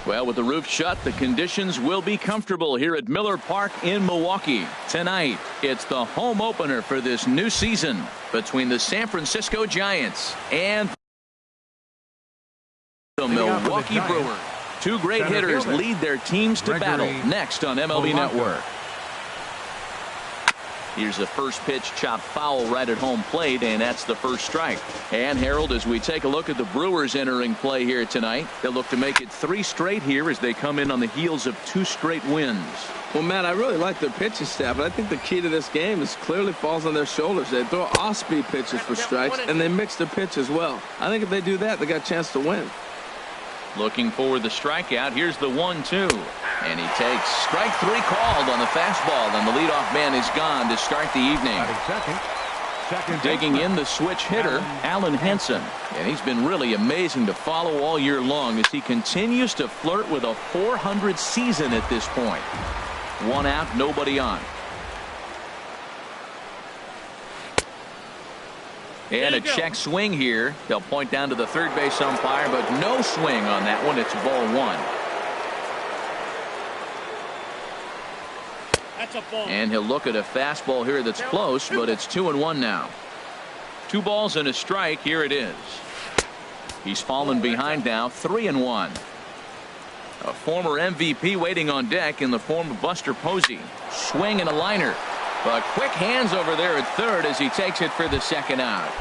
Well, with the roof shut, the conditions will be comfortable here at Miller Park in Milwaukee. Tonight, it's the home opener for this new season between the San Francisco Giants and the Milwaukee Brewers. Two great hitters lead their teams to battle next on MLB Network. Here's the first pitch, chopped foul right at home plate, and that's the first strike. And Harold, as we take a look at the Brewers entering play here tonight, they'll look to make it 3 straight here as they come in on the heels of 2 straight wins. Well, Matt, I really like their pitching staff, but I think the key to this game is clearly falls on their shoulders. They throw off-speed pitches for strikes, and they mix their pitch as well. I think if they do that, they got a chance to win. Looking for the strikeout. Here's the 1-2. And he takes strike 3 called on the fastball, and the leadoff man is gone to start the evening. Digging in the switch hitter, Alan Henson. And he's been really amazing to follow all year long as he continues to flirt with a .400 season at this point. 1 out, nobody on. And a check swing here. They'll point down to the third base umpire, but no swing on that one. It's ball 1. That's a ball. And he'll look at a fastball here that's close, but it's 2-1 now. 2 balls and a strike. Here it is. He's fallen behind now, 3-1. A former MVP waiting on deck in the form of Buster Posey. Swing and a liner. But quick hands over there at third as he takes it for the second out.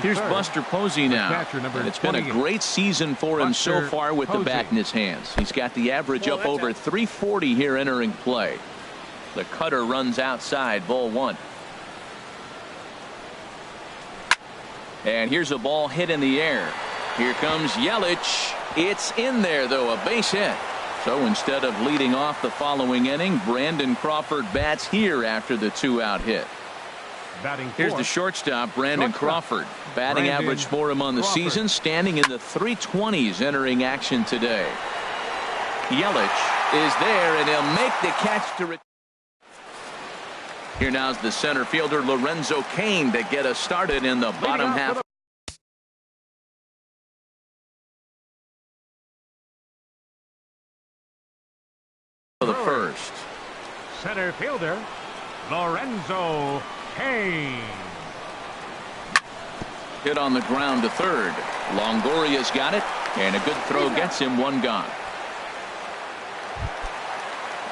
Here's Buster Posey now. And it's been a great season for him so far with the bat in his hands. He's got the average up over 340 here entering play. The cutter runs outside, ball 1. And here's a ball hit in the air. Here comes Yelich. It's in there, though, a base hit. So instead of leading off the following inning, Brandon Crawford bats here after the 2-out hit. Here's the shortstop, Brandon Crawford. Batting average for him on the season, standing in the 320s entering action today. Yelich is there, and he'll make the catch to here now's the center fielder, Lorenzo Cain, to get us started in the bottom half. The first. Center fielder Lorenzo Cain. Hit on the ground to third. Longoria's got it, and a good throw gets him 1 gone.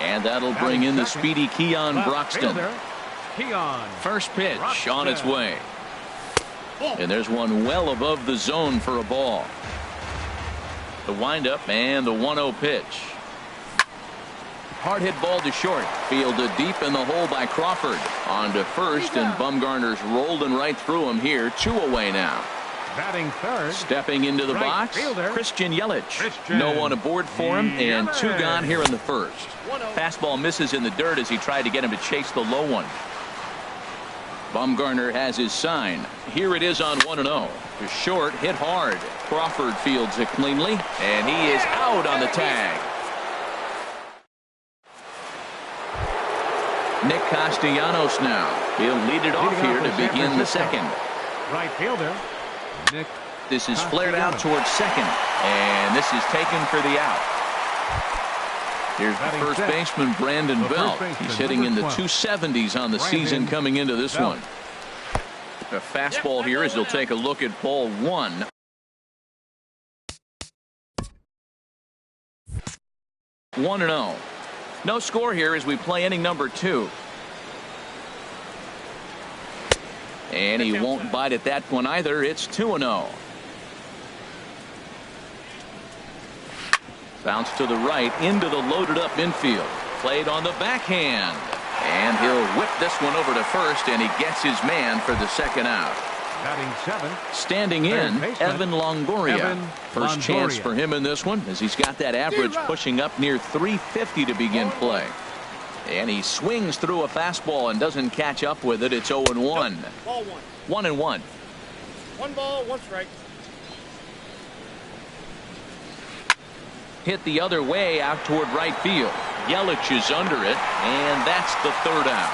And that'll bring in the speedy Keon Broxton. First pitch on its way. And there's one well above the zone for a ball. The windup and the 1-0 pitch. Hard hit ball to short. Fielded deep in the hole by Crawford. On to first, and Bumgarner's rolling right through him here. 2 away now. Batting third. Stepping into the box, Christian Yelich. No one aboard for him, and 2 gone here in the first. Fastball misses in the dirt as he tried to get him to chase the low one. Bumgarner has his sign. Here it is on 1-0. To short, hit hard. Crawford fields it cleanly, and he is out on the tag. Nick Castellanos now. He'll lead it off here to begin the second. Right fielder Nick. This is flared out towards second, and this is taken for the out. Here's the first baseman, Brandon Belt. He's hitting in the 270s on the season coming into this one. A fastball here as he'll take a look at ball 1. One and 0. No score here as we play inning number 2. And he won't bite at that one either. It's 2-0. Bounce to the right into the loaded up infield. Played on the backhand. And he'll whip this one over to first, and he gets his man for the second out. Batting 7. Standing in, Evan Longoria. First chance for him in this one as he's got that average pushing up near 350 to begin play. And he swings through a fastball and doesn't catch up with it. It's 0-1. Ball 1. 1-1. 1 ball, 1 strike. Hit the other way out toward right field. Yelich is under it, and that's the third out.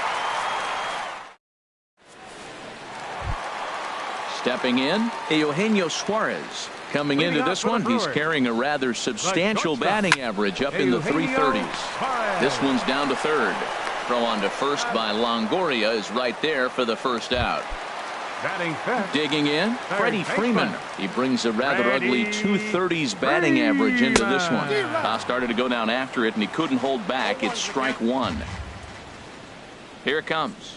Stepping in, Eugenio Suarez. Coming into this one, he's carrying a rather substantial batting average up in the 330s. This one's down to third. Throw on to first by Longoria is right there for the first out. Digging in, Freddie Freeman. He brings a rather ugly 230s batting average into this one. Started to go down after it, and he couldn't hold back. It's strike one. Here it comes.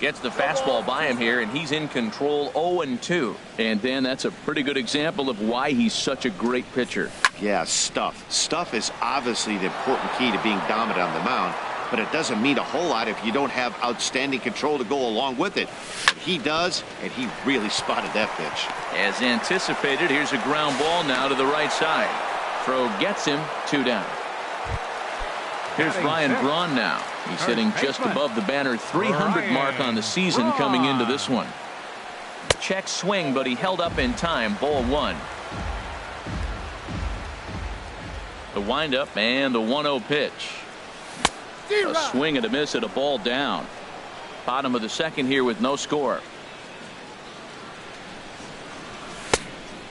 Gets the fastball by him here, and he's in control 0-2. And then that's a pretty good example of why he's such a great pitcher. Yeah, stuff. Stuff is obviously the important key to being dominant on the mound, but it doesn't mean a whole lot if you don't have outstanding control to go along with it. But he does, and he really spotted that pitch. As anticipated, here's a ground ball now to the right side. Throw gets him, 2 down. Here's Ryan Braun now. He's hitting just above the banner 300 mark on the season coming into this one. Check swing, but he held up in time. Ball 1. The windup and the 1-0 pitch. A swing and a miss at a ball down. Bottom of the second here with no score.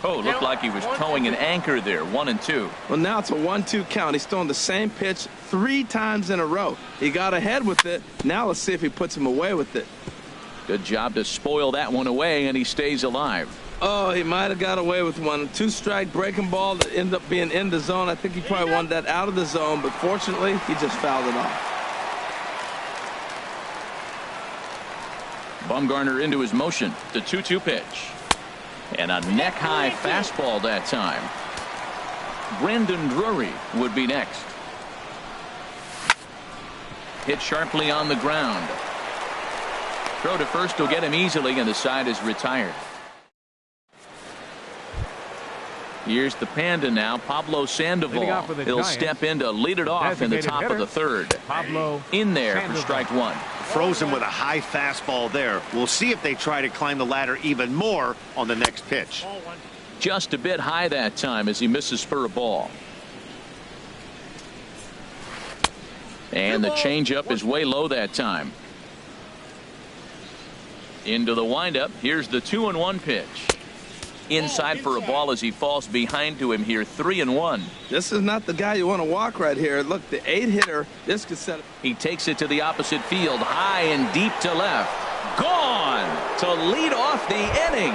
Oh, looked like he was towing an anchor there. 1-2. Well, now it's a 1-2 count. He's throwing the same pitch 3 times in a row. He got ahead with it. Now let's see if he puts him away with it. Good job to spoil that one away, and he stays alive. Oh, he might have got away with one. 2-strike breaking ball that ended up being in the zone. I think he probably wanted that out of the zone, but fortunately, he just fouled it off. Bumgarner into his motion. The 2-2 pitch. And a neck-high fastball that time. Brandon Drury would be next. Hit sharply on the ground. Throw to first will get him easily, and the side is retired. Here's the Panda now, Pablo Sandoval. He'll step in to lead it off in the top of the third. Pablo in there Sandoval. for strike one. Frozen with a high fastball there. We'll see if they try to climb the ladder even more on the next pitch. Just a bit high that time as he misses for a ball. And the changeup is way low that time. Into the windup. Here's the 2-1 pitch. Inside for a ball as he falls behind to him here. 3-1. This is not the guy you want to walk right here. Look, the 8-hitter. This could set. He takes it to the opposite field, high and deep to left. Gone to lead off the inning.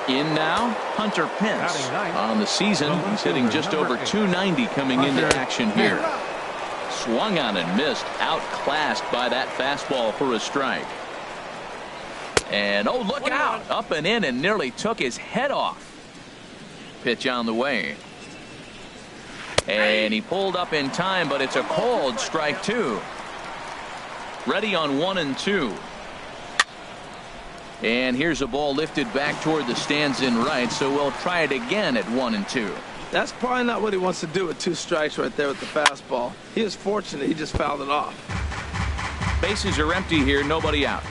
In now, Hunter Pence. On the season, he's hitting just over 290 coming into action here. Swung on and missed, outclassed by that fastball for a strike. And oh, look out, up and in, and nearly took his head off. Pitch on the way. And he pulled up in time, but it's a cold strike two. Ready on 1-2. And here's a ball lifted back toward the stands in right, so we'll try it again at 1-2. That's probably not what he wants to do with 2 strikes right there with the fastball. He is fortunate he just fouled it off. Bases are empty here, nobody out.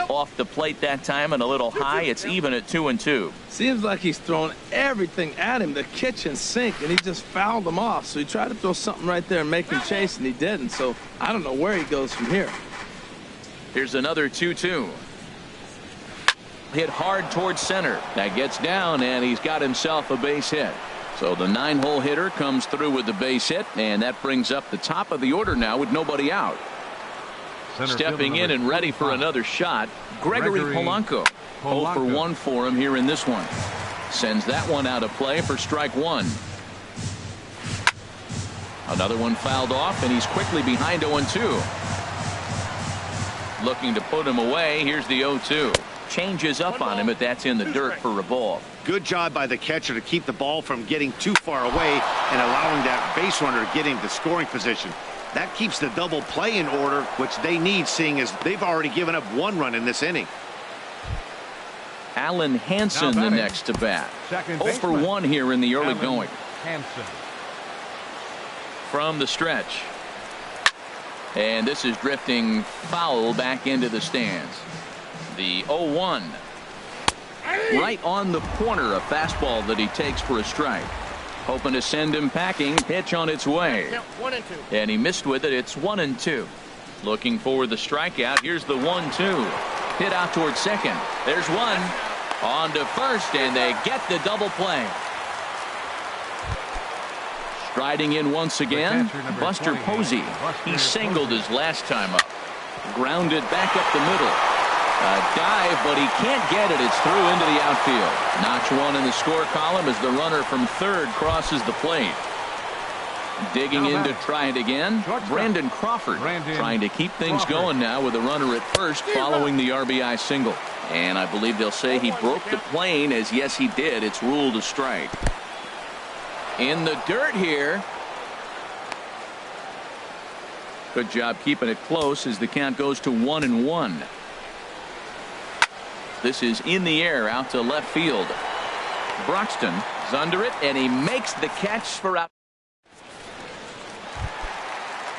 Off the plate that time and a little high. It's even at 2-2. Seems like he's thrown everything at him, the kitchen sink, and he just fouled him off. So he tried to throw something right there and make him chase, and he didn't. So I don't know where he goes from here. Here's another 2-2. Hit hard towards center. That gets down, and he's got himself a base hit. So the 9-hole hitter comes through with the base hit, and that brings up the top of the order now with nobody out. Stepping in and ready for another shot, Gregory Polanco. 0 for 1 for him here in this one. Sends that one out of play for strike one. Another one fouled off, and he's quickly behind 0-2. Looking to put him away. Here's the 0-2. Changes up on him, but that's in the dirt for a ball. Good job by the catcher to keep the ball from getting too far away and allowing that base runner to get into scoring position. That keeps the double play in order, which they need, seeing as they've already given up 1 run in this inning. Alan Hansen the next to bat. 0 for 1 here in the early going. Hansen. From the stretch. And this is drifting foul back into the stands. The 0-1. Right on the corner, a fastball that he takes for a strike. Hoping to send him packing. Pitch on its way. Count 1-2. And he missed with it. It's 1-2. Looking for the strikeout. Here's the 1-2. Hit out towards second. There's one. On to first, and they get the double play. Striding in once again, Buster Posey. He singled his last time up. Grounded back up the middle. A dive, but he can't get it. It's through into the outfield. Notch one in the score column as the runner from third crosses the plate. Digging in to try it again, Brandon Crawford trying to keep things going now with a runner at first following the RBI single. And I believe they'll say he broke the plane, as yes he did. It's ruled a strike. In the dirt here. Good job keeping it close as the count goes to 1-1. This is in the air out to left field. Broxton is under it, and he makes the catch for out.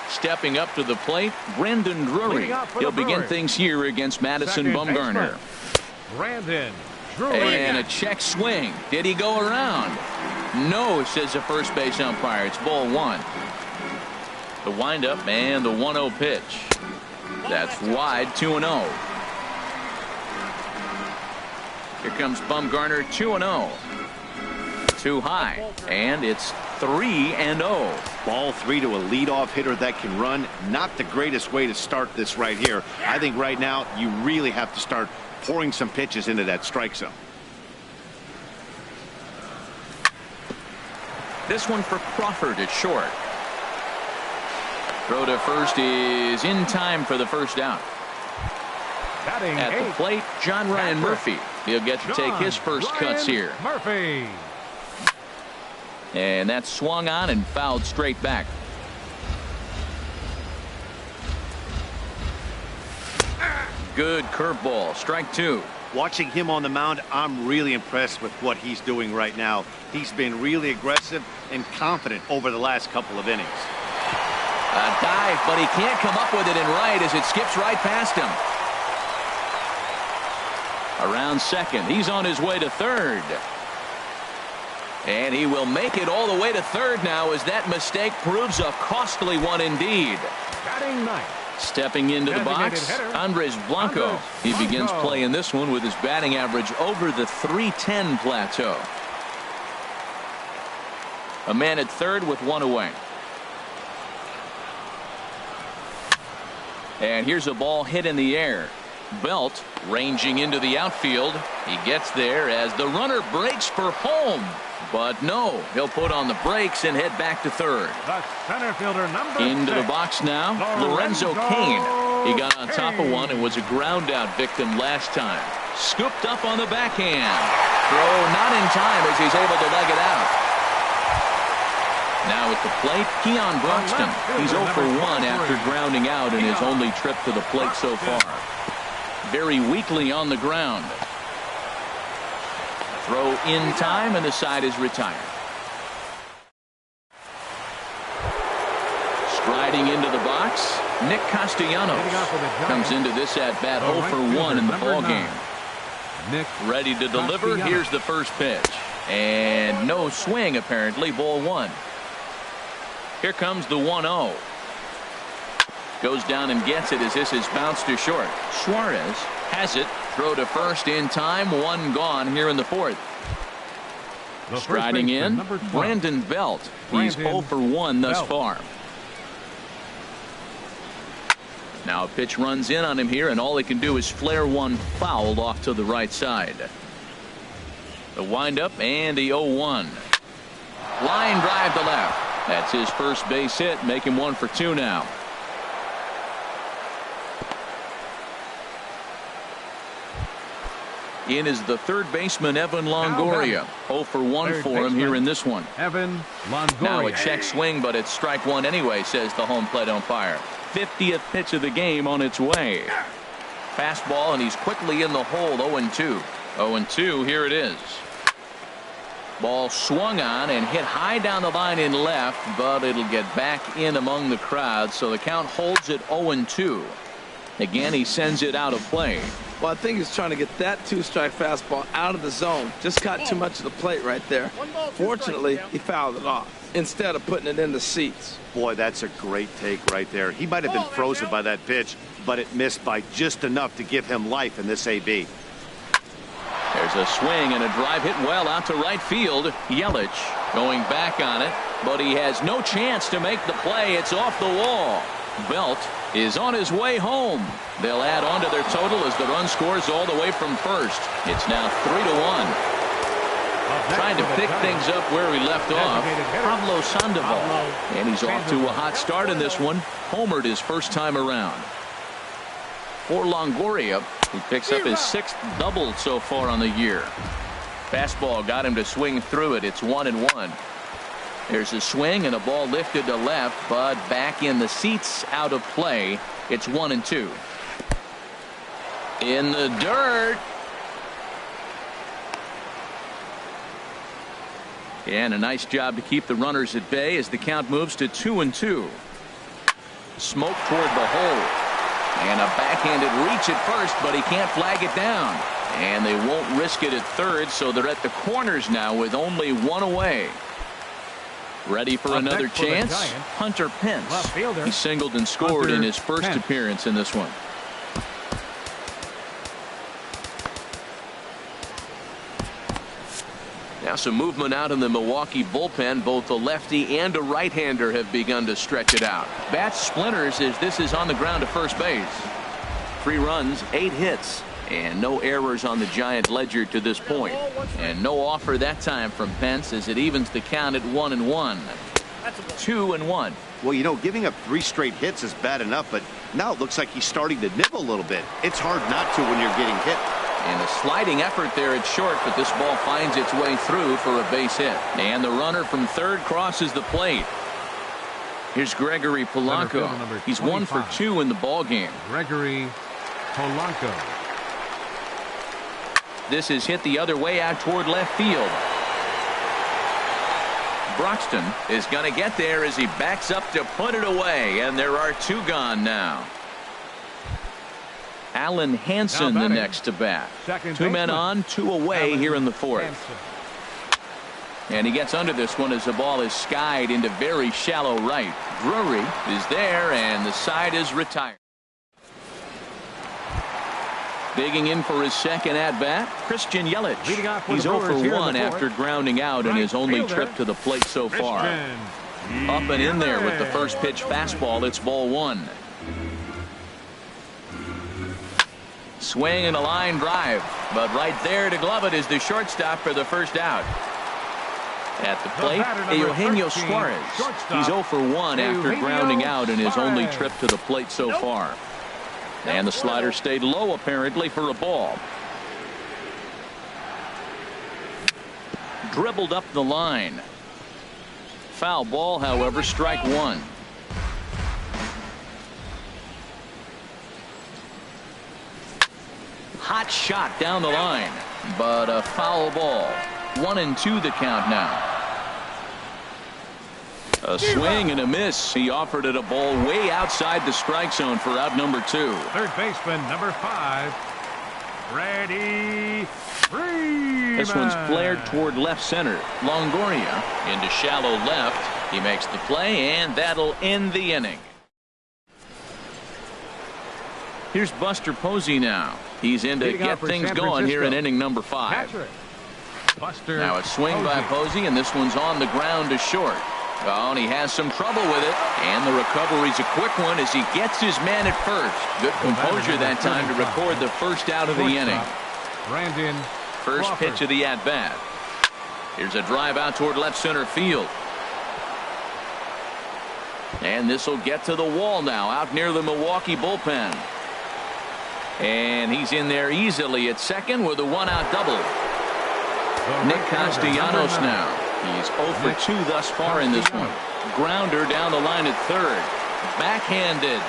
Stepping up to the plate, Brandon Drury. He'll begin things here against Madison Bumgarner. Brandon Drury. And a check swing. Did he go around? No, says the first base umpire. It's ball one. The windup and the 1-0 pitch. That's wide, 2-0. Here comes Bumgarner, 2-0. Too high, and it's 3-0. Ball 3 to a leadoff hitter that can run. Not the greatest way to start this right here. I think right now you really have to start pouring some pitches into that strike zone. This one for Crawford at short. Throw to first is in time for the first out. Batting at the plate, John Ryan Murphy. He'll get to take his first cuts here. Murphy. And that's swung on and fouled straight back. Good curveball, strike two. Watching him on the mound, I'm really impressed with what he's doing right now. He's been really aggressive and confident over the last couple of innings. A dive, but he can't come up with it in right as it skips right past him. Around second, he's on his way to third. And he will make it all the way to third now as that mistake proves a costly one indeed. Batting ninth. Stepping into the box, Andres Blanco. He begins playing this one with his batting average over the .310 plateau. A man at third with one away. And here's a ball hit in the air. Belt ranging into the outfield. He gets there as the runner breaks for home. But no, he'll put on the brakes and head back to third. The center fielder into the box now, Lorenzo Cain. He got on top of one and was a ground out victim last time. Scooped up on the backhand. Throw not in time as he's able to leg it out. Now at the plate, Keon Broxton. He's 0 for 1 after grounding out in his only trip to the plate so far. Very weakly on the ground. Throw in time, and the side is retired. Striding into the box, Nick Castellanos comes into this at bat 0 for 1 in the ball game. Ready to deliver. Here's the first pitch, and no swing apparently. Ball one. Here comes the 1-0. Goes down and gets it as this is bounced to short. Suarez has it. Throw to first in time. One gone here in the fourth. Striding in, Brandon Belt. He's 0 for 1 thus far. Now a pitch runs in on him here, and all he can do is flare one foul off to the right side. The windup and the 0-1. Line drive to left. That's his first base hit. Make him 1 for 2 now. In is the third baseman, Evan Longoria. 0 for 1 for him here in this one. Evan Longoria. Now a check swing, but it's strike one anyway, says the home plate umpire. 50th pitch of the game on its way. Fastball, and he's quickly in the hole. 0-2. 0-2, here it is. Ball swung on and hit high down the line in left, but it'll get back in among the crowd, so the count holds at 0-2. Again, he sends it out of play. Well, I think he's trying to get that two-strike fastball out of the zone. Just caught too much of the plate right there. Fortunately, he fouled it off instead of putting it in the seats. Boy, that's a great take right there. He might have been frozen by that pitch, but it missed by just enough to give him life in this AB. There's a swing and a drive hit well out to right field. Yelich going back on it, but he has no chance to make the play. It's off the wall. Belt is on his way home. They'll add on to their total as the run scores all the way from first. It's now 3-1. Trying to pick things up where we left off. Pablo Sandoval. And he's off to a hot start in this one. Homered his first time around. For Longoria, he picks up his 6th double so far on the year. Fastball got him to swing through it. It's 1-1. There's a swing and a ball lifted to left, but back in the seats, out of play. It's 1-2. In the dirt. And a nice job to keep the runners at bay as the count moves to 2-2. Smoke toward the hole. And a backhanded reach at first, but he can't flag it down. And they won't risk it at third, so they're at the corners now with only one away. Ready for another chance? Hunter Pence. He singled and scored in his first appearance in this one. Now some movement out in the Milwaukee bullpen. Both a lefty and a right-hander have begun to stretch it out. Bat splinters as this is on the ground to first base. 3 runs, 8 hits, and no errors on the Giant ledger to this point. And no offer that time from Pence as it evens the count at 1-1. 2-1. Well, you know, giving up 3 straight hits is bad enough, but now it looks like he's starting to nibble a little bit. It's hard not to when you're getting hit. And a sliding effort there at short, but this ball finds its way through for a base hit. And the runner from third crosses the plate. Here's Gregory Polanco. He's 1 for 2 in the ball game. Gregory Polanco. This is hit the other way out toward left field. Broxton is going to get there as he backs up to put it away, and there are 2 gone now. Alan Hansen the next to bat. 2 men on, 2 away here in the 4th. And he gets under this one as the ball is skied into very shallow right. Drury is there, and the side is retired. Digging in for his second at-bat, Christian Yelich. He's 0 for 1 after grounding out in his only trip to the plate so far. Up and in there with the first pitch fastball. It's ball 1. Swing and a line drive, but right there to glove it is the shortstop for the first out. At the plate, Eugenio Suarez. He's 0 for 1 after grounding out in his only trip to the plate so far. And the slider stayed low apparently for a ball. Dribbled up the line. Foul ball, however, strike 1. Hot shot down the line, but a foul ball. 1-2 the count now. A swing and a miss. He offered it a ball way outside the strike zone for out number 2. Third baseman number 5, Freddie Freeman. This one's flared toward left center. Longoria into shallow left. He makes the play, and that'll end the inning. Here's Buster Posey now. He's in to get things going here in inning number 5. Now a swing by Posey, and this one's on the ground to short. Oh, and he has some trouble with it, and the recovery's a quick one as he gets his man at first. Good composure that time to record the first out of the inning. First pitch of the at-bat. Here's a drive out toward left center field. And this will get to the wall now, out near the Milwaukee bullpen. And he's in there easily at second with a 1-out double. Nick Castellanos now. He's 0 for 2 thus far in this one. Grounder down the line at third. Backhanded.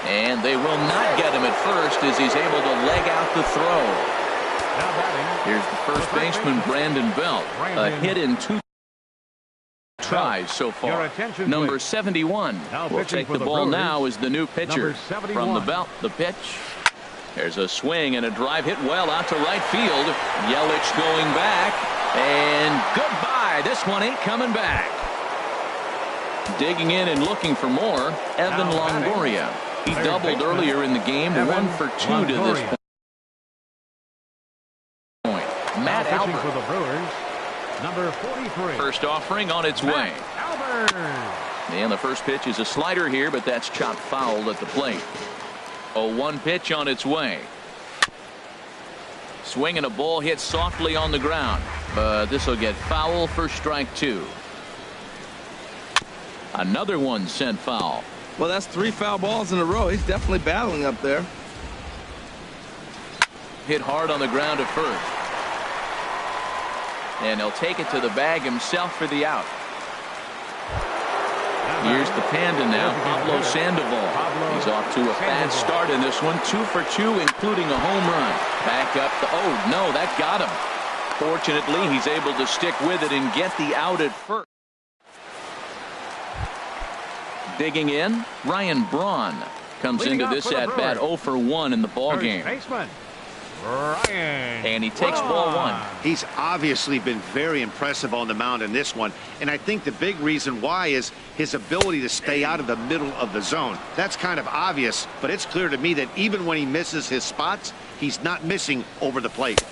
And they will not get him at first as he's able to leg out the throw. Here's the first baseman, Brandon Belt. A hit in 2 tries so far. Number 71 will take the ball now as the new pitcher. From the belt, the pitch. There's a swing and a drive hit well out to right field. Yelich going back. And goodbye. This one ain't coming back. Digging in and looking for more, Evan Longoria. He doubled earlier in the game, 1 for 2 to this point. Matt Albert for the Brewers, number 43. First offering on its way. Albert. And the first pitch is a slider here, but that's chopped foul at the plate. 0-1 pitch on its way. Swinging a ball hit softly on the ground, but this will get foul for strike 2. Another one sent foul. Well, that's 3 foul balls in a row. He's definitely battling up there. Hit hard on the ground at first. And he'll take it to the bag himself for the out. Here's the Panda now, Pablo Sandoval. He's off to a fast start in this one, 2 for 2, including a home run. Back up the, oh no, that got him. Fortunately, he's able to stick with it and get the out at first. Digging in, Ryan Braun comes into this at bat 0 for 1 in the ball game. And he takes ball 1. He's obviously been very impressive on the mound in this one, and I think the big reason why is his ability to stay out of the middle of the zone. That's kind of obvious, but it's clear to me that even when he misses his spots, he's not missing over the plate.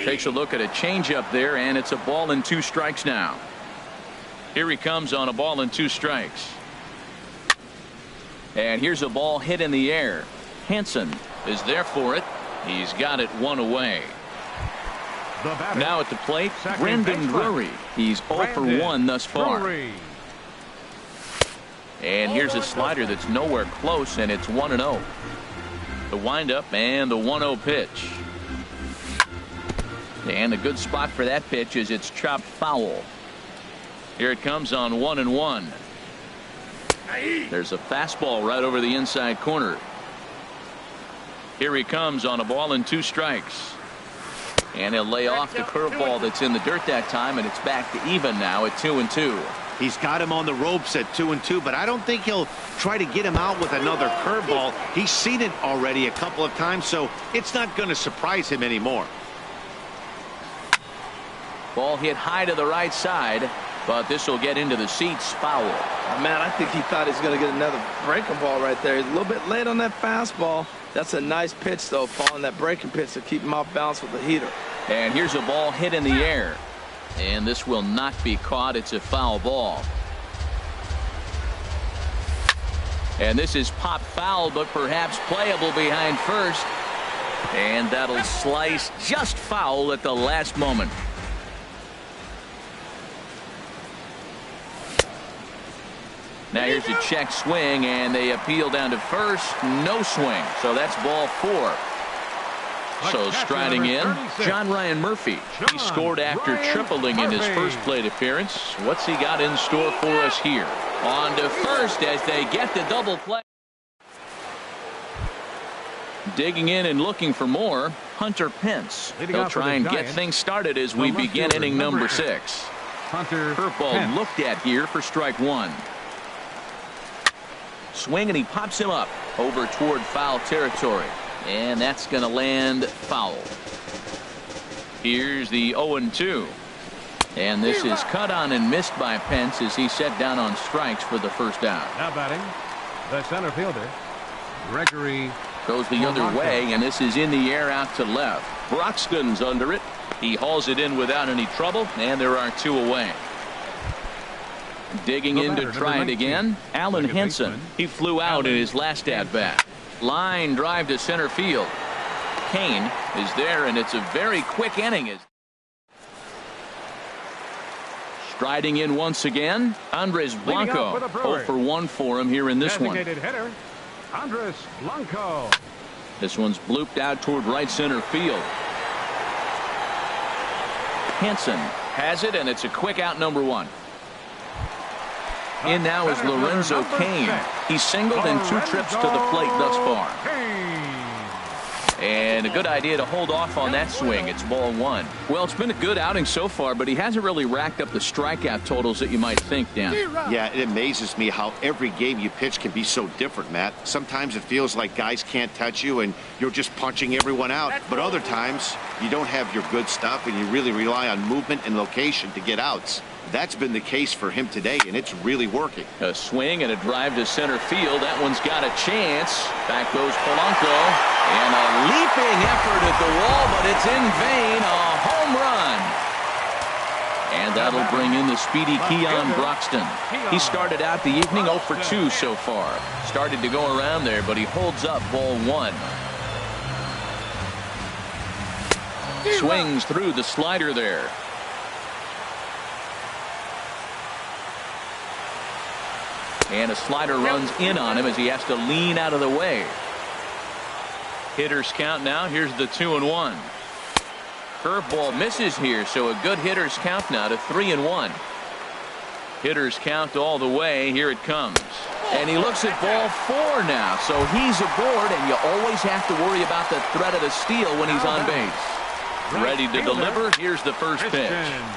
Takes a look at a changeup there, and it's a ball and 2 strikes now. Here he comes on a ball and 2 strikes. And here's a ball hit in the air. Hansen is there for it. He's got it 1 away. Now at the plate, Brandon Drury. He's 0 for 1 thus far. And here's a slider that's nowhere close, and it's 1-0. The windup and the 1-0 pitch. And a good spot for that pitch is it's chopped foul. Here it comes on 1-1. There's a fastball right over the inside corner. Here he comes on a ball and 2 strikes. And he'll lay off the curveball that's in the dirt that time, and it's back to even now at 2-2. He's got him on the ropes at 2-2, but I don't think he'll try to get him out with another curveball. He's seen it already a couple of times, so it's not going to surprise him anymore. Ball hit high to the right side, but this will get into the seats. Foul. Man, I think he thought he was going to get another breaking ball right there. He's a little bit late on that fastball. That's a nice pitch, though, following that breaking pitch to keep him off balance with the heater. And here's a ball hit in the air. And this will not be caught. It's a foul ball. And this is pop foul, but perhaps playable behind first. And that'll slice just foul at the last moment. Now here's a check swing, and they appeal down to first. No swing. So that's ball 4. So striding in, John Ryan Murphy. He scored after tripling in his first plate appearance. What's he got in store for us here? On to first as they get the double play. Digging in and looking for more, Hunter Pence. He'll try and get things started as we begin inning number 6. Curveball looked at here for strike 1. Swing, and he pops him up over toward foul territory. And that's going to land foul. Here's the 0-2. And this is cut on and missed by Pence as he set down on strikes for the first out. Now batting, the center fielder, Gregory. Goes the other way, and this is in the air out to left. Broxton's under it. He hauls it in without any trouble, and there are 2 away. Digging in to try it again, Alan Henson. He flew out in his last at-bat. Line drive to center field. Kane is there, and it's a very quick inning. Striding in once again, Andres Blanco. 0 for 1 for him here in this one. Hitter, Andres Blanco. This one's blooped out toward right center field. Henson has it, and it's a quick out, number 1. In now is Lorenzo Cain. He's singled in 2 trips to the plate thus far. And a good idea to hold off on that swing. It's ball one. Well, it's been a good outing so far, but he hasn't really racked up the strikeout totals that you might think, Dan. Yeah, it amazes me how every game you pitch can be so different, Matt. Sometimes it feels like guys can't touch you and you're just punching everyone out. But other times you don't have your good stuff and you really rely on movement and location to get outs. That's been the case for him today, and it's really working. A swing and a drive to center field. That one's got a chance. Back goes Polanco. And a leaping effort at the wall, but it's in vain. A home run. And that'll bring in the speedy Keon Broxton. He started out the evening 0 for 2 so far. Started to go around there, but he holds up ball one. Swings through the slider there. And a slider runs in on him as he has to lean out of the way. Hitters count now. Here's the 2-1. Curveball misses here, so a good hitters count now to 3-1. Hitters count all the way. Here it comes. And he looks at ball four now, so he's aboard, and you always have to worry about the threat of the steal when he's on base. Ready to deliver. Here's the first pitch.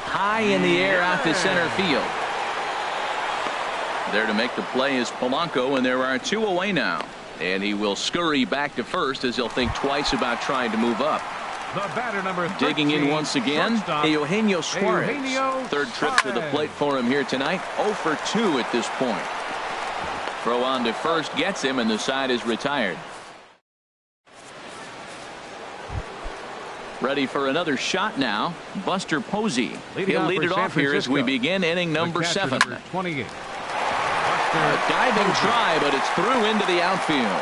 High in the air out to center field. There to make the play is Polanco, and there are two away now. And he will scurry back to first as he'll think twice about trying to move up. The batter number 13, digging in once again, Eugenio Suarez. Third trip to the plate for him here tonight. 0 for 2 at this point. Throw on to first gets him, and the side is retired. Ready for another shot now. Buster Posey. He'll lead it off here as we begin inning number 7. 28. A diving try, but it's through into the outfield.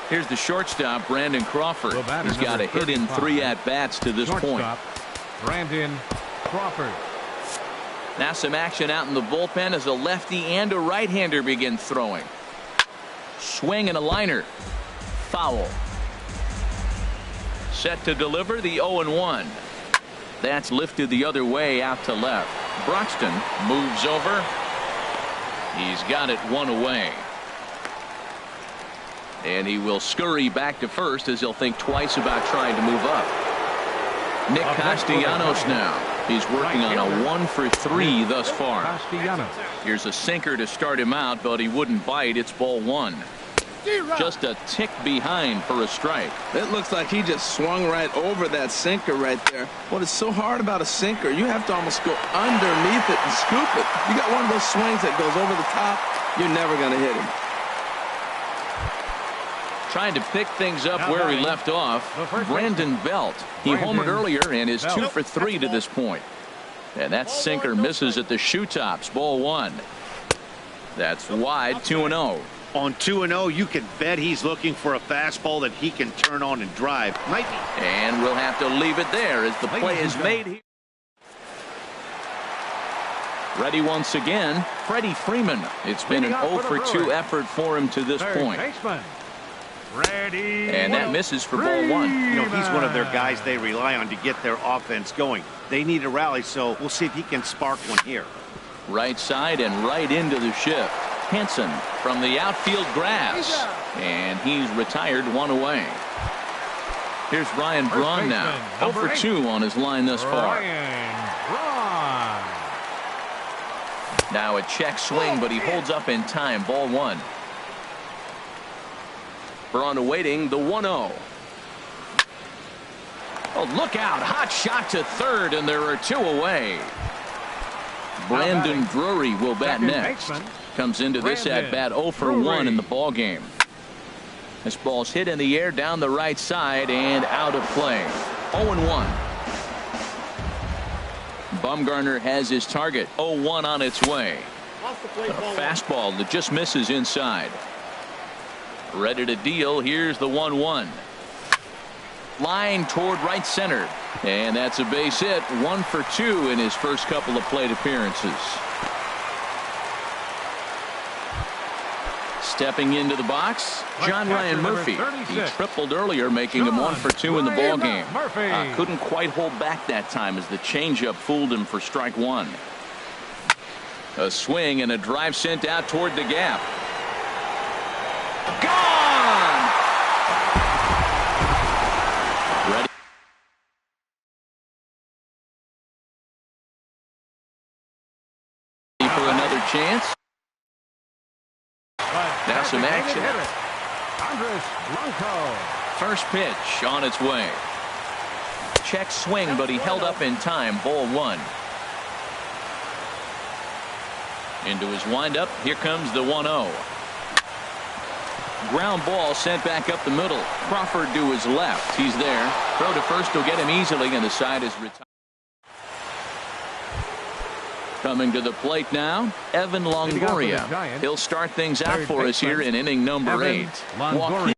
Here's the shortstop, Brandon Crawford. He's got a hit in 3 at-bats to this point. Brandon Crawford. Now some action out in the bullpen as a lefty and a right-hander begin throwing. Swing and a liner. Foul. Set to deliver the 0-1. That's lifted the other way out to left. Broxton moves over. He's got it one away. And he will scurry back to first as he'll think twice about trying to move up. Nick Castellanos now. He's working on a 1 for 3 thus far. Here's a sinker to start him out, but he wouldn't bite. It's ball one. Just a tick behind for a strike. It looks like he just swung right over that sinker right there. What is so hard about a sinker, you have to almost go underneath it and scoop it. You got one of those swings that goes over the top, you're never going to hit him. Trying to pick things up where he left off, Brandon Belt. He homered earlier and is 2 for 3 to this point. And that sinker misses at the shoe tops. Ball one. That's wide. 2-0. On 2-0, you can bet he's looking for a fastball that he can turn on and drive. And we'll have to leave it there as the play is made here. Ready once again, Freddie Freeman. It's been an 0 for 2 effort for him to this point. And that misses for ball one. You know, he's one of their guys they rely on to get their offense going. They need a rally, so we'll see if he can spark one here. Right side and right into the shift. Henson from the outfield grass. And he's retired, one away. Here's Ryan Braun now. 0 for 2 on his line thus far. Now a check swing, but he holds up in time. Ball one. Braun awaiting the 1-0. Oh, look out. Hot shot to third, and there are 2 away. Brandon Drury will bat next. Comes into this at bat 0 for 1 in the ball game. This ball's hit in the air down the right side and out of play. 0-1. Bumgarner has his target. 0-1 on its way. A fastball that just misses inside. Ready to deal. Here's the 1-1. Line toward right center. And that's a base hit. 1 for 2 in his first couple of plate appearances. Stepping into the box, John Ryan Murphy. He tripled earlier, making him 1 for 2 in the ball game. Couldn't quite hold back that time as the changeup fooled him for strike one. A swing and a drive sent out toward the gap. Gone! Ready for another chance. Now some action. First pitch on its way. Check swing, but he held up in time. Ball one. Into his windup. Here comes the 1-0. Ground ball sent back up the middle. Crawford to his left. He's there. Throw to first will get him easily, and the side is retired. Coming to the plate now, Evan Longoria. He'll start things out for us here in inning number 8. Joaquin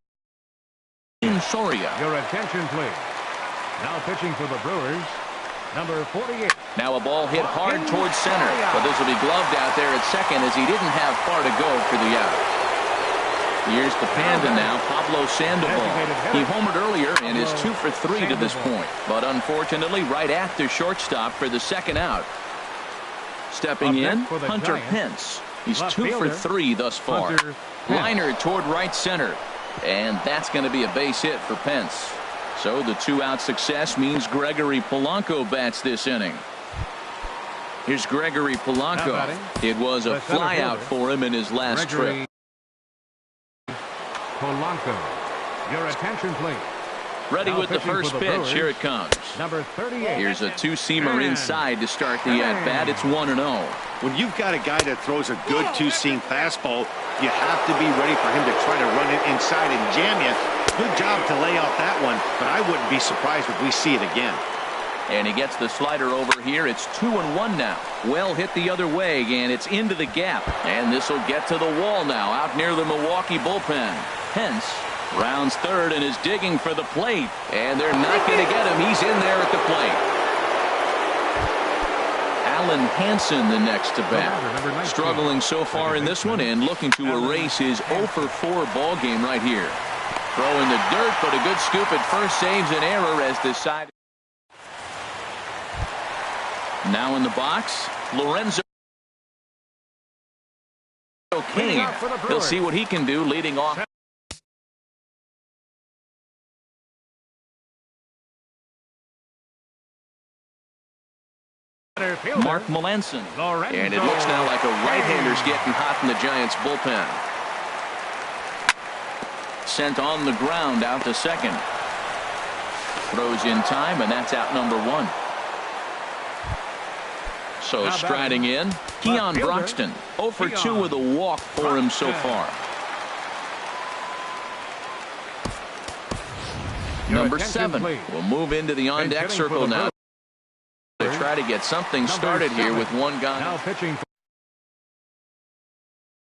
Soria. Your attention, please. Now pitching for the Brewers, number 48. Now a ball hit hard towards center, but this will be gloved out there at second as he didn't have far to go for the out. Here's the Panda now, Pablo Sandoval. He homered earlier and is 2 for 3 to this point, but unfortunately right after shortstop for the second out. Stepping in, Hunter Pence. He's 2 for 3 thus far. Liner toward right center, and that's going to be a base hit for Pence. So the 2-out success means Gregory Polanco bats this inning. Here's Gregory Polanco. It was a flyout for him in his last trip. Polanco. Your attention, please. Ready with the first pitch. Here it comes. Number 38. Here's a two-seamer inside to start the at-bat. It's 1-0. When you've got a guy that throws a good two-seam fastball, you have to be ready for him to try to run it inside and jam you. Good job to lay out that one, but I wouldn't be surprised if we see it again. And he gets the slider over here. It's 2-1 now. Well hit the other way, and it's into the gap. And this will get to the wall now, out near the Milwaukee bullpen. Pence rounds third and is digging for the plate. And they're not going to get him. He's in there at the plate. Alan Hansen the next to bat. Struggling so far in this one and looking to erase his 0 for 4 ball game right here. Throw in the dirt, but a good scoop at first saves an error as decided. Now in the box, Lorenzo Kane. He'll see what he can do leading off. Mark Melanson. And it looks now like a right-hander's getting hot in the Giants bullpen. Sent on the ground out to second. Throws in time, and that's out number 1. So striding in, Keon Broxton. 0 for 2 with a walk for him so far. Number 7 will move into the on-deck circle now to try to get something started here with one guy.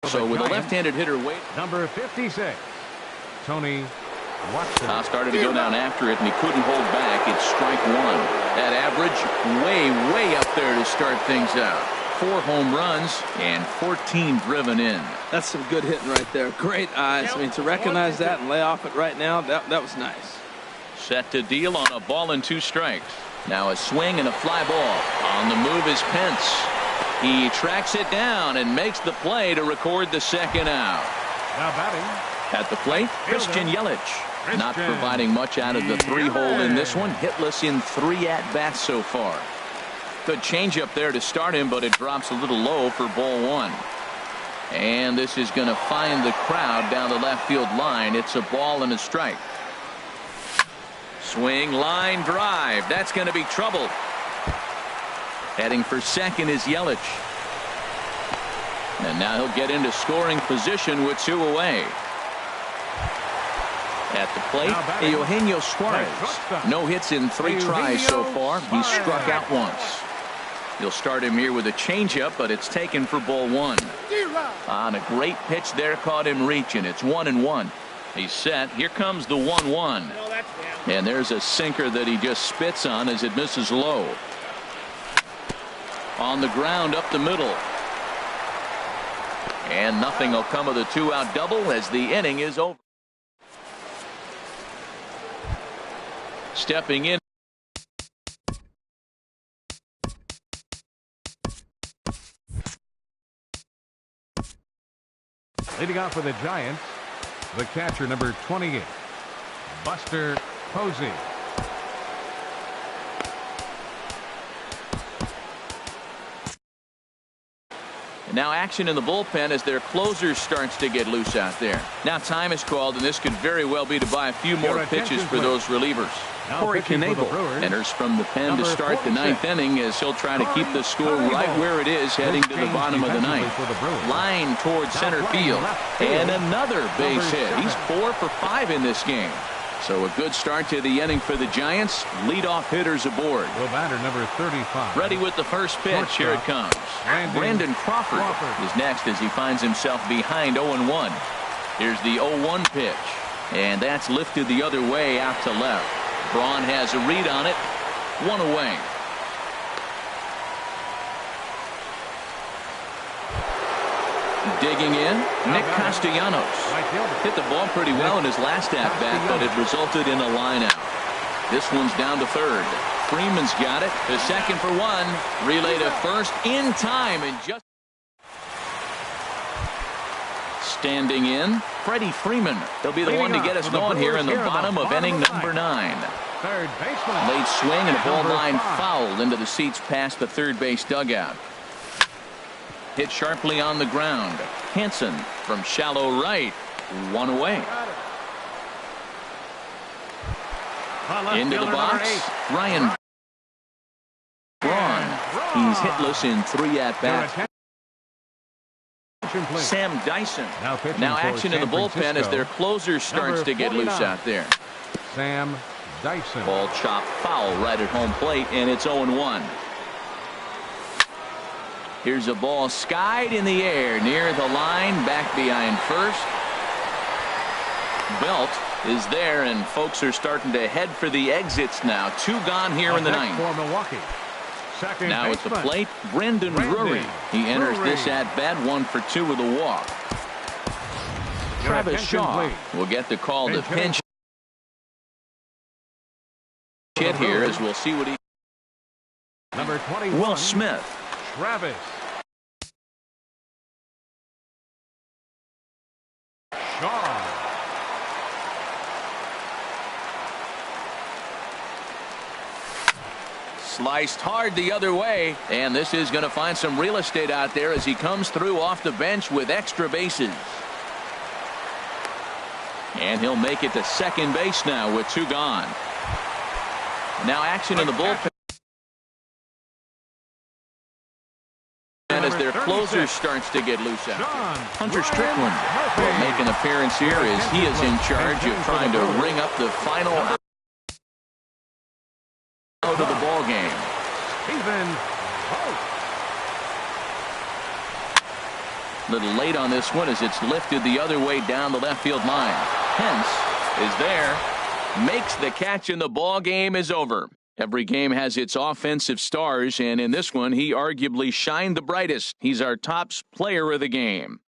So with a left-handed hitter wait. Number 56, Tony Watson. Started to go down after it, and he couldn't hold back. It's strike 1. That average way up there to start things out. 4 home runs and 14 driven in. That's some good hitting right there. Great eyes. I mean, to recognize that and lay off it right now, that was nice. Set to deal on a ball and 2 strikes. Now a swing and a fly ball. On the move is Pence. He tracks it down and makes the play to record the second out. Now batting at the plate, Christian Yelich. Not providing much out of the 3-hole in this one. Hitless in 3 at-bats so far. Good changeup there to start him, but it drops a little low for ball 1. And this is going to find the crowd down the left field line. It's a ball and a strike. Swing, line, drive. That's going to be trouble. Heading for second is Yelich. And now he'll get into scoring position with 2 away. At the plate, Eugenio Suarez. No hits in 3 tries so far. He's struck out once. You'll start him here with a changeup, but it's taken for ball 1. On a great pitch there, caught him reaching. It's 1-1. He's set. Here comes the 1-1. And there's a sinker that he just spits on as it misses low. On the ground up the middle. And nothing will come of the 2-out double as the inning is over. Stepping in. Leading off for the Giants, The catcher, number 28, Buster Posey. And now action in the bullpen as their closer starts to get loose out there. Now time is called, and this could very well be to buy a few more pitches for those relievers. Corey Knebel enters from the pen to start the ninth inning as he'll try to keep the score right where it is heading to the bottom of the ninth. Line towards center field. And another base hit. He's 4 for 5 in this game. So a good start to the inning for the Giants. Leadoff hitters aboard. The batter, number 35. Ready with the first pitch. Here it comes. Brandon Crawford is next as he finds himself behind 0-1. Here's the 0-1 pitch. And that's lifted the other way out to left. Braun has a read on it. 1 away. Digging in, Nick Castellanos. Hit the ball pretty well in his last at-bat, but it resulted in a line out. This one's down to third. Freeman's got it. To second for 1. Relay to first in time. And just standing in, Freddie Freeman. He'll be the one to get us going here in the bottom of inning number 9. Third baseman. Late swing and a ball line fouled into the seats past the third base dugout. Hit sharply on the ground. Hansen from shallow right. 1 away. Into the box. Ryan Braun. He's hitless in 3 at-bats. Sam Dyson. Now action in the bullpen as their closer starts to get loose out there. Sam Dyson. Ball chopped foul right at home plate, and it's 0-1. Here's a ball skied in the air near the line, back behind first. Belt is there, and folks are starting to head for the exits now. 2 gone here in the ninth. For Milwaukee. Second now at the plate, Brendan Drury. He enters this at bat 1 for 2 with a walk. Travis Shaw will get the call to pinch hit here, as we'll see what he. Number 21. Will Smith. Travis Shaw. Sliced hard the other way, and this is going to find some real estate out there as he comes through off the bench with extra bases. And he'll make it to second base now with 2 gone. Now action in the bullpen as their closer starts to get loose out there. Hunter Strickland will make an appearance here as he is in charge of trying to ring up the final out of the ball game. Little late on this one as it's lifted the other way down the left field line. Hence is there, makes the catch, and the ball game is over. Every game has its offensive stars, and in this one, he arguably shined the brightest. He's our top player of the game.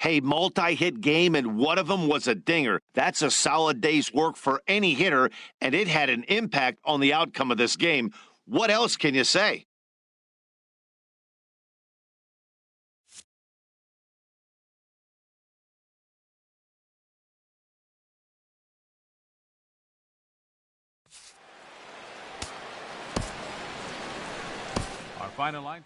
Hey, multi-hit game, and one of them was a dinger. That's a solid day's work for any hitter, and it had an impact on the outcome of this game. What else can you say? Our final line.